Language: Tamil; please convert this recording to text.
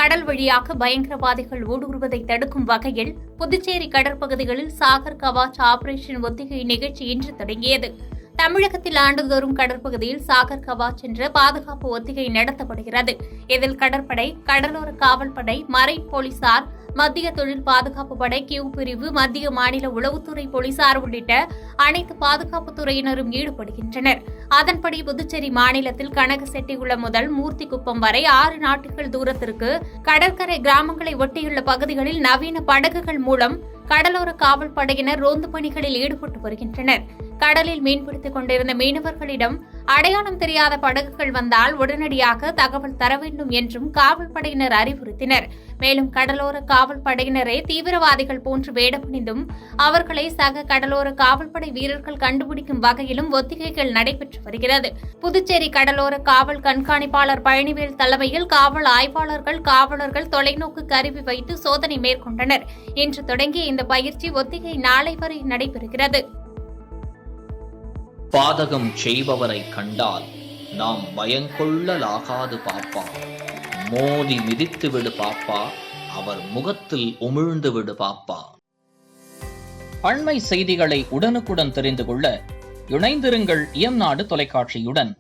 கடல் வழியாக பயங்கரவாதிகள் ஊடுருவதை தடுக்கும் வகையில் புதுச்சேரி கடற்பகுதிகளில் சாகர் கவாச் ஆபரேஷன் ஒத்திகை நிகழ்ச்சி இன்று தொடங்கியது. தமிழகத்தில் ஆண்டுதோறும் கடற்பகுதியில் சாகர் கவாச் என்ற பாதுகாப்பு ஒத்திகை நடத்தப்படுகிறது. இதில் கடற்படை, கடலோர காவல்படை, மரைன் போலீசார், மத்திய தொழில் பாதுகாப்பு படை, கியூ பிரிவு, மத்திய மாநில உளவுத்துறை போலீசார் உள்ளிட்ட அனைத்து பாதுகாப்புத் துறையினரும் ஈடுபடுகின்றனர். அதன்படி புதுச்சேரி மாநிலத்தில் கனகசெட்டிகுளம் முதல் மூர்த்திக்குப்பம் வரை 6 நாட்டுகள் தூரத்திற்கு கடற்கரை கிராமங்களை ஒட்டியுள்ள பகுதிகளில் நவீன படகுகள் மூலம் கடலோர காவல் படையினர் ரோந்து பணிகளில் ஈடுபட்டு வருகின்றனர். கடலில் மீன்பிடித்துக் கொண்டிருந்த மீனவர்களிடம் அடையாளம் தெரியாத படகுகள் வந்தால் உடனடியாக தகவல் தர வேண்டும் என்றும் காவல் படையினர் அறிவுறுத்தினர். மேலும் கடலோர காவல் படையினரே தீவிரவாதிகள் போன்று வேடமணிந்தும் அவர்களை சக கடலோர காவல்படை வீரர்கள் கண்டுபிடிக்கும் வகையிலும் ஒத்திகைகள் நடைபெற்று வருகிறது. புதுச்சேரி கடலோர காவல் கண்காணிப்பாளர் பழனிவேல் தலைமையில் காவல் ஆய்வாளர்கள், காவலர்கள் தொலைநோக்கு கருவி வைத்து சோதனை மேற்கொண்டனர். இன்று தொடங்கிய இந்த பயிற்சி ஒத்திகை நாளை வரை நடைபெறுகிறது. பாதகம் செய்பவரை கண்டால் நாம் பயங்கொள்ளலாகாது பாப்பா. மோதி மிதித்து விடு பாப்பா, அவர் முகத்தில் உமிழ்ந்து விடு பாப்பா. அண்மை செய்திகளை உடனுக்குடன் தெரிந்து கொள்ள இணைந்திருங்கள் இயம்நாடு தொலைக்காட்சியுடன்.